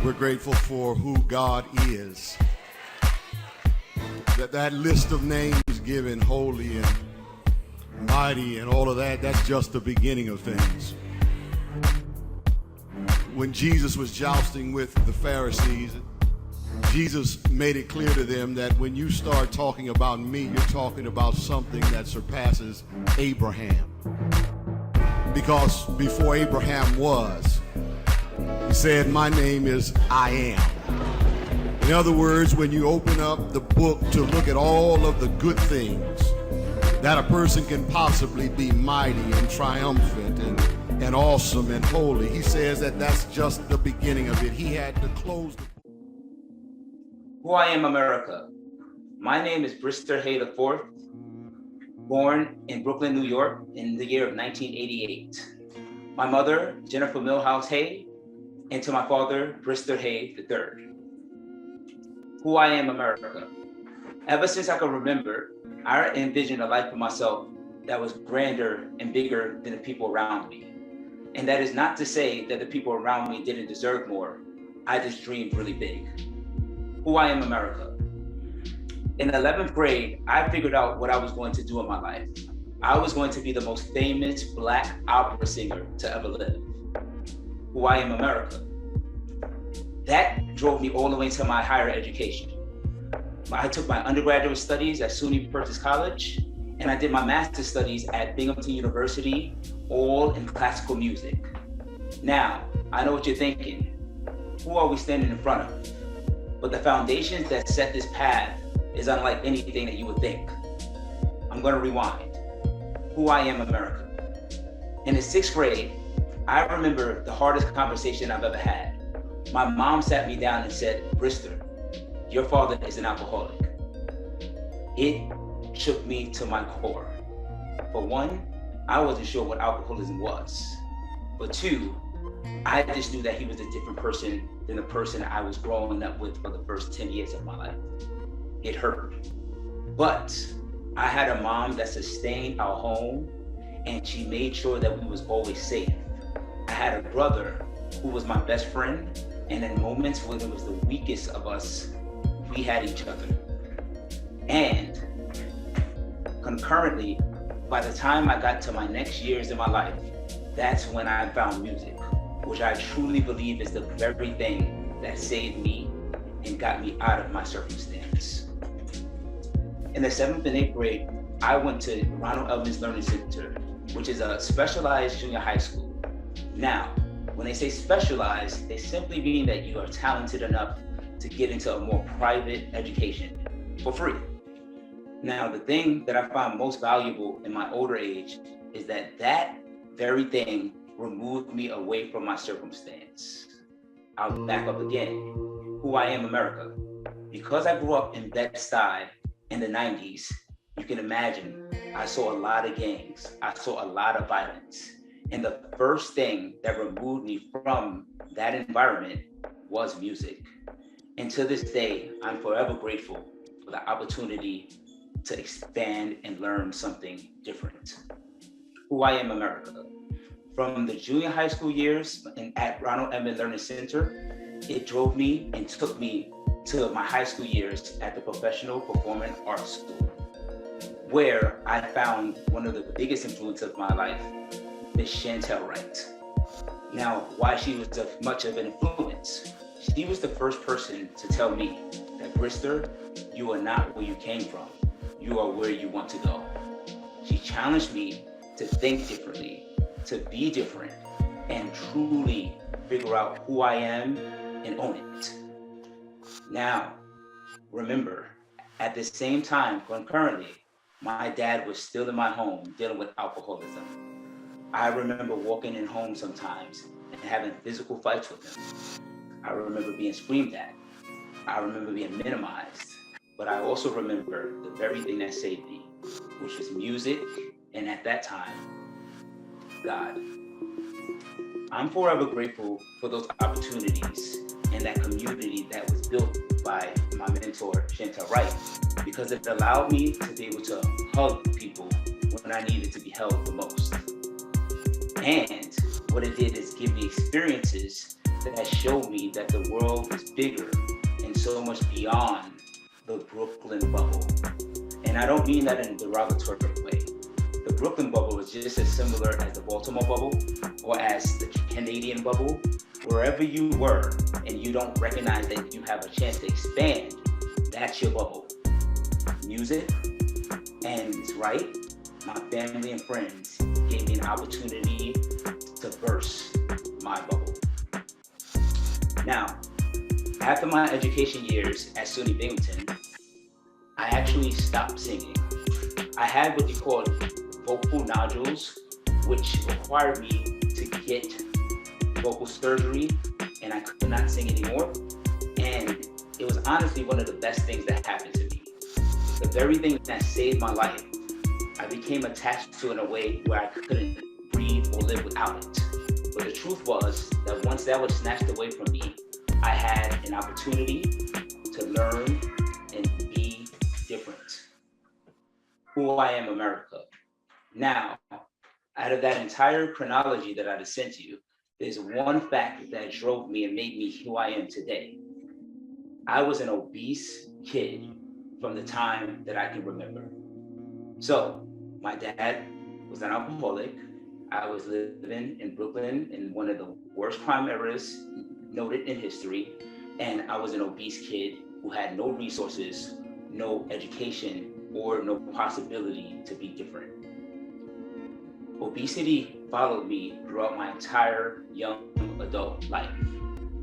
We're grateful for who God is. That list of names given, holy and mighty and all of that, that's just the beginning of things. When Jesus was jousting with the Pharisees, Jesus made it clear to them that when you start talking about me, you're talking about something that surpasses Abraham. Because before Abraham was, he said, my name is I am. In other words, when you open up the book to look at all of the good things that a person can possibly be, mighty and triumphant and awesome and holy, he says that that's just the beginning of it. He had to close the book. Who I am, America. My name is BRISTER Hay IV, born in Brooklyn, New York in the year of 1988. My mother, Jennifer Milhouse Hay, and to my father, BRISTER Hay III. Who I am, America. Ever since I can remember, I envisioned a life for myself that was grander and bigger than the people around me. And that is not to say that the people around me didn't deserve more. I just dreamed really big. Who I am, America. In 11th grade, I figured out what I was going to do in my life. I was going to be the most famous Black opera singer to ever live. Who I am, America. That drove me all the way to my higher education. I took my undergraduate studies at SUNY Purchase College, and I did my master's studies at Binghamton University, all in classical music. Now, I know what you're thinking. Who are we standing in front of? But the foundations that set this path is unlike anything that you would think. I'm gonna rewind. Who I am, America. In the 6th grade, I remember the hardest conversation I've ever had. My mom sat me down and said, "BRISTER, your father is an alcoholic." It shook me to my core. For one, I wasn't sure what alcoholism was. For two, I just knew that he was a different person than the person I was growing up with for the first 10 years of my life. It hurt. But I had a mom that sustained our home, and she made sure that we was always safe. I had a brother who was my best friend, and in moments when it was the weakest of us, we had each other. And concurrently, by the time I got to my next years in my life, that's when I found music, which I truly believe is the very thing that saved me and got me out of my circumstance. In the 7th and 8th grade, I went to Ronald Elman's Learning Center, which is a specialized junior high school. Now, when they say specialized, they simply mean that you are talented enough to get into a more private education for free. Now, the thing that I found most valuable in my older age is that that very thing removed me away from my circumstance. I'll back up again. Who I am, America. Because I grew up in Bed-Stuy in the 90s, you can imagine I saw a lot of gangs. I saw a lot of violence. And the first thing that removed me from that environment was music. And to this day, I'm forever grateful for the opportunity to expand and learn something different. Who I am, America. From the junior high school years at Ronald Elman Learning Center, it drove me and took me to my high school years at the Professional Performing Arts School, where I found one of the biggest influences of my life, Miss Chantel Wright. Now, why she was much of an influence? She was the first person to tell me that, "BRISTER, you are not where you came from. You are where you want to go." She challenged me to think differently, to be different, and truly figure out who I am and own it. Now, remember, at the same time, concurrently, my dad was still in my home dealing with alcoholism. I remember walking in home sometimes and having physical fights with him. I remember being screamed at. I remember being minimized. But I also remember the very thing that saved me, which was music, and at that time, God. I'm forever grateful for those opportunities and that community that was built by my mentor, Chantel Wright, because it allowed me to be able to hug people when I needed to be held the most. And what it did is give me experiences that showed me that the world is bigger and so much beyond the Brooklyn bubble. And I don't mean that in a derogatory way. The Brooklyn bubble is just as similar as the Baltimore bubble or as the Canadian bubble. Wherever you were and you don't recognize that you have a chance to expand, that's your bubble. Music, and it's right, my family and friends gave me an opportunity to burst my bubble. Now, after my education years at SUNY Binghamton, I actually stopped singing. I had what you call vocal nodules, which required me to get vocal surgery, and I could not sing anymore. And it was honestly one of the best things that happened to me. The very thing that saved my life, I became attached to in a way where I couldn't breathe or live without it. But the truth was that once that was snatched away from me, I had an opportunity to learn and be different. Who I am, America. Now, out of that entire chronology that I just sent you, there's one fact that drove me and made me who I am today. I was an obese kid from the time that I can remember. So, my dad was an alcoholic. I was living in Brooklyn in one of the worst crime areas noted in history, and I was an obese kid who had no resources, no education, or no possibility to be different. Obesity followed me throughout my entire young adult life,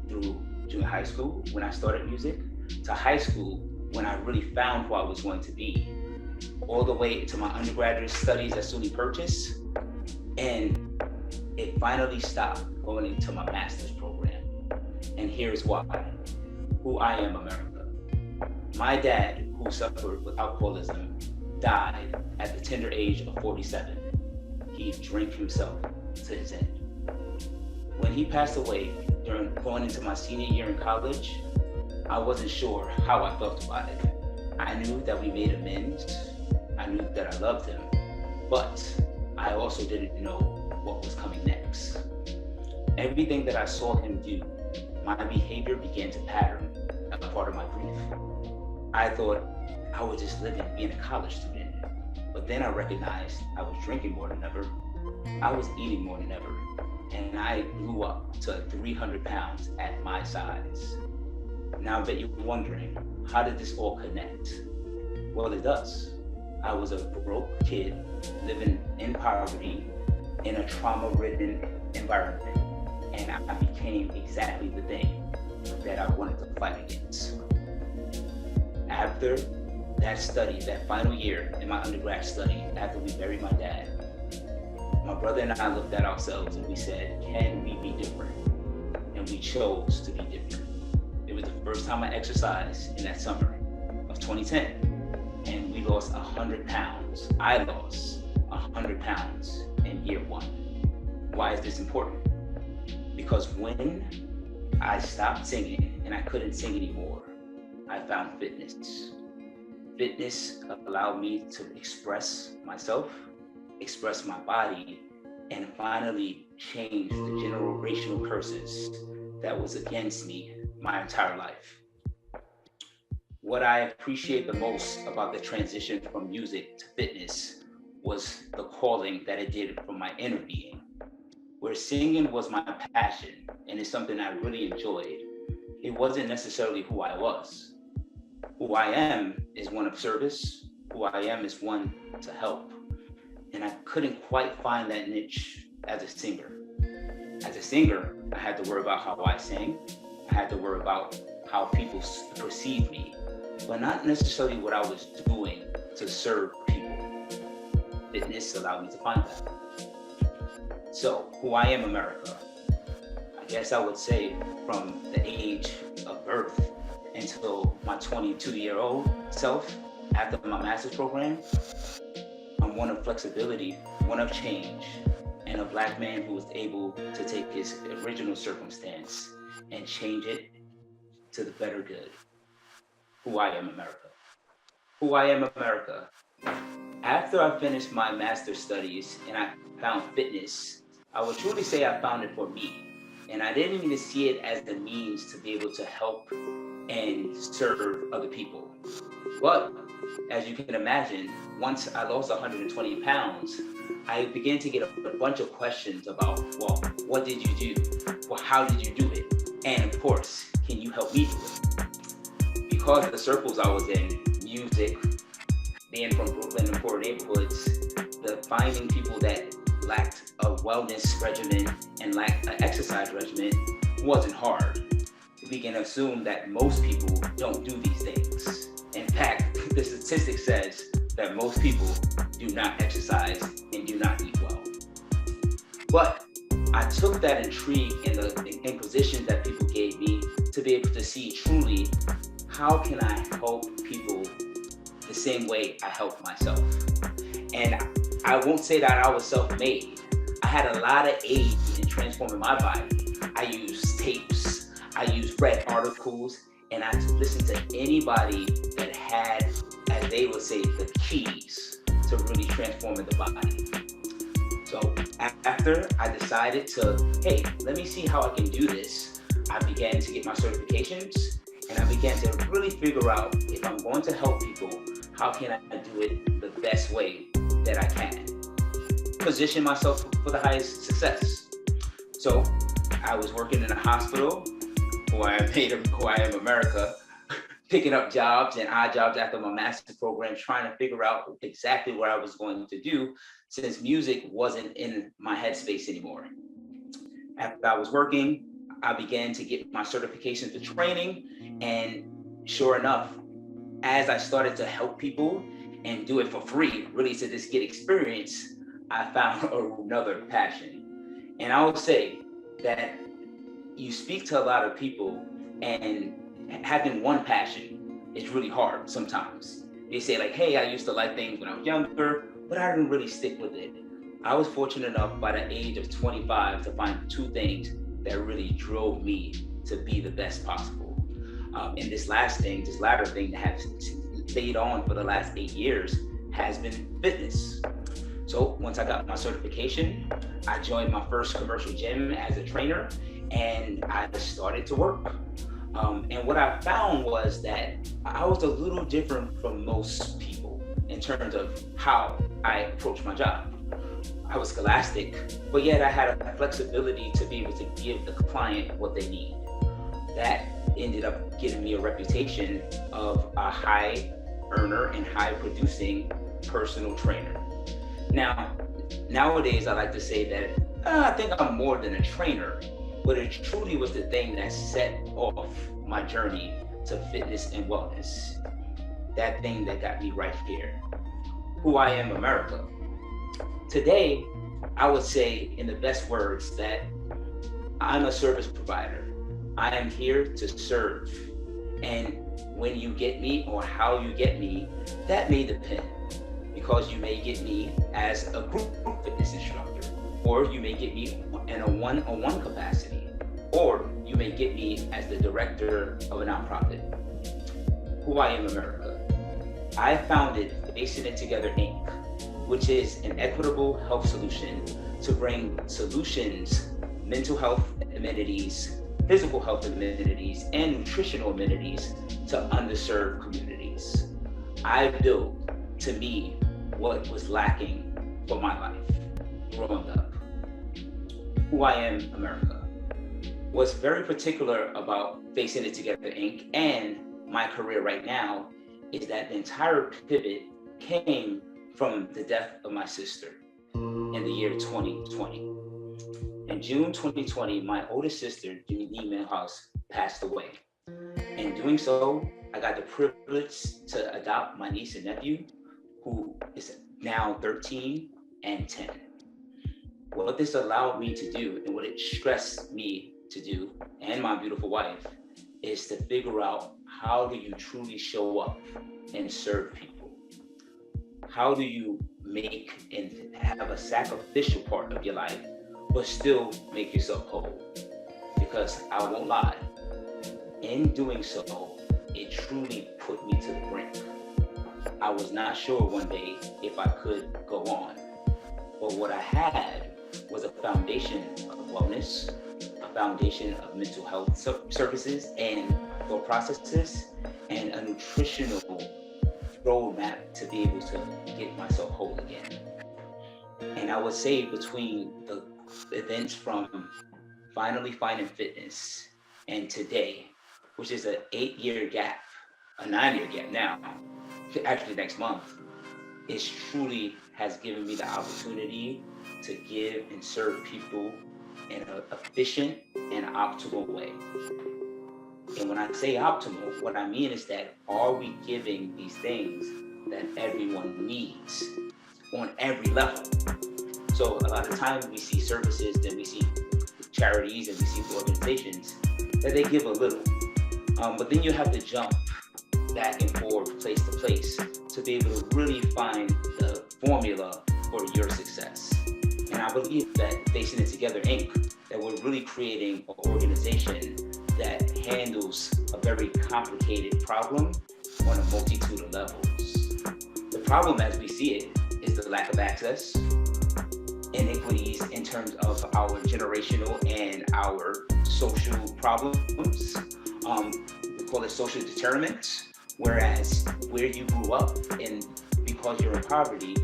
through junior high school when I started music, to high school when I really found who I was going to be, all the way to my undergraduate studies at SUNY Purchase, and it finally stopped going into my master's program. And here's why. Who I am, America. My dad, who suffered with alcoholism, died at the tender age of 47. He drank himself to his end. When he passed away during going into my senior year in college, I wasn't sure how I felt about it. I knew that we made amends. I knew that I loved him, but I also didn't know what was coming next. Everything that I saw him do, my behavior began to pattern a part of my grief. I thought I was just living, being a college student. But then I recognized I was drinking more than ever. I was eating more than ever. And I blew up to 300 pounds at my size. Now I bet you're wondering, how did this all connect? Well, it does. I was a broke kid living in poverty in a trauma-ridden environment. And I became exactly the thing that I wanted to fight against. After that study, that final year in my undergrad study, after we buried my dad, my brother and I looked at ourselves and we said, can we be different? And we chose to be different. It was the first time I exercised in that summer of 2010, and we lost 100 pounds. I lost 100 pounds in year one. Why is this important? Because when I stopped singing and I couldn't sing anymore, I found fitness. Fitness allowed me to express myself, express my body, and finally change the generational curses that was against me my entire life. What I appreciate the most about the transition from music to fitness was the calling that it did from my inner being. Where singing was my passion and it's something I really enjoyed, it wasn't necessarily who I was. Who I am is one of service. Who I am is one to help. And I couldn't quite find that niche as a singer. As a singer, I had to worry about how I sang. I had to worry about how people perceive me, but not necessarily what I was doing to serve people. Fitness allowed me to find that. So, who I am, America. I guess I would say from the age of birth until my 22-year-old self, after my master's program, I'm one of flexibility, one of change, and a Black man who was able to take his original circumstance and change it to the better good. Who I am, America. Who I am, America. After I finished my master's studies and I found fitness, I would truly say I found it for me. And I didn't even see it as the means to be able to help and serve other people. But as you can imagine, once I lost 120 pounds, I began to get a bunch of questions about, well, what did you do? Well, how did you do it? And of course, can you help me do it? Because of the circles I was in, music, being from Brooklyn and poor neighborhoods, the finding people that lacked a wellness regimen and lacked an exercise regimen wasn't hard. We can assume that most people don't do these things. In fact, the statistic says that most people do not exercise and do not eat well. But I took that intrigue in the inquisitions that people gave me to be able to see truly how can I help people the same way I help myself. And I won't say that I was self-made. I had a lot of aid in transforming my body. I used tapes, I used read articles, and I listened to anybody that had, as they would say, the keys to really transforming the body. So after I decided to, hey, let me see how I can do this, I began to get my certifications, and I began to really figure out if I'm going to help people, how can I do it the best way that I can? Position myself for the highest success. So I was working in a hospital, who I am America, picking up jobs and odd jobs after my master's program, trying to figure out exactly what I was going to do since music wasn't in my headspace anymore. After I was working, I began to get my certifications for training, and sure enough, as I started to help people and do it for free, really to just get experience, I found another passion. And I would say that you speak to a lot of people, and having one passion is really hard sometimes. They say like, hey, I used to like things when I was younger, but I didn't really stick with it. I was fortunate enough by the age of 25 to find two things that really drove me to be the best possible. And this latter thing that has stayed on for the last 8 years has been fitness. So once I got my certification, I joined my first commercial gym as a trainer, and I started to work. And what I found was that I was a little different from most people in terms of how I approached my job. I was scholastic, but yet I had a flexibility to be able to give the client what they need. That ended up giving me a reputation of a high earner and high producing personal trainer. Now, nowadays I like to say that I think I'm more than a trainer, but it truly was the thing that set off my journey to fitness and wellness. That thing that got me right here. Who I am, America. Today, I would say in the best words that I'm a service provider. I am here to serve. And when you get me or how you get me, that may depend, because you may get me as a group fitness instructor, or you may get me in a one-on-one capacity, or you may get me as the director of a nonprofit. Who I am, America. I founded Facing It Together, Inc., which is an equitable health solution to bring solutions, mental health amenities, physical health amenities, and nutritional amenities to underserved communities. I built, to me, what was lacking for my life growing up. Who I am, America. What's very particular about Facing It Together, Inc. and my career right now is that the entire pivot came from the death of my sister in the year 2020. In June 2020, my oldest sister, Denise Milhouse, passed away. In doing so, I got the privilege to adopt my niece and nephew, who is now 13 and 10. What this allowed me to do, and what it stressed me to do, and my beautiful wife, is to figure out how do you truly show up and serve people? How do you make and have a sacrificial part of your life, but still make yourself whole? Because I won't lie, in doing so, it truly put me to the brink. I was not sure one day if I could go on, but what I had was a foundation of wellness, a foundation of mental health services and or processes, and a nutritional roadmap to be able to get myself whole again. And I would say between the events from finally finding fitness and today, which is an 8-year gap, a 9-year gap now, actually next month, it truly has given me the opportunity to give and serve people in an efficient and optimal way. And when I say optimal, what I mean is that are we giving these things that everyone needs on every level? So a lot of times we see services, then we see charities, and we see organizations that they give a little. But then you have to jump back and forth, place to place, to be able to really find the formula for your success. And I believe that Facing It Together Inc., that we're really creating an organization that handles a very complicated problem on a multitude of levels. The problem as we see it is the lack of access, inequities in terms of our generational and our social problems. We call it social determinants, whereas where you grew up and because you're in poverty,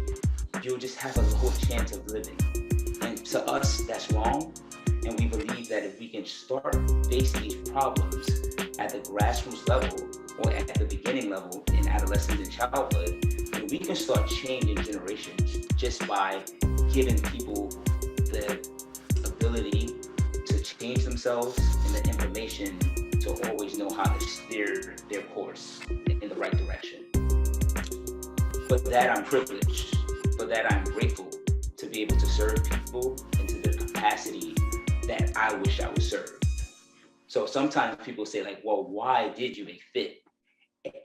you'll just have a low chance of living. And to us, that's wrong. And we believe that if we can start facing these problems at the grassroots level or at the beginning level in adolescence and childhood, then we can start changing generations just by giving people the ability to change themselves and the information to always know how to steer their course in the right direction. For that, I'm privileged. For that, I'm grateful to be able to serve people into the capacity that I wish I was served. So sometimes people say like, well, why did you make FIT?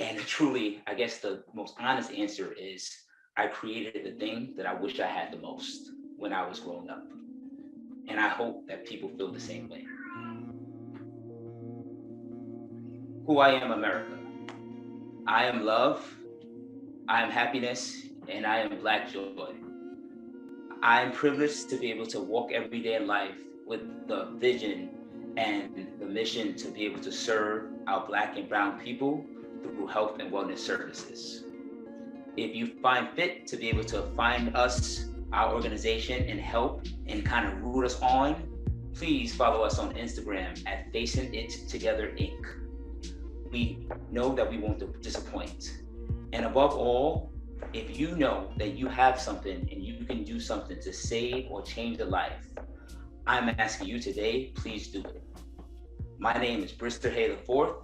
And truly, I guess the most honest answer is I created the thing that I wish I had the most when I was growing up. And I hope that people feel the same way. Who I am, America. I am love, I am happiness, and I am Black joy. I am privileged to be able to walk every day in life with the vision and the mission to be able to serve our Black and brown people through health and wellness services. If you find fit to be able to find us, our organization, and help and kind of root us on, please follow us on Instagram at Facing It Together Inc. We know that we won't disappoint. And above all, if you know that you have something and you can do something to save or change a life, I'm asking you today, please do it. My name is BRISTER HAY IV.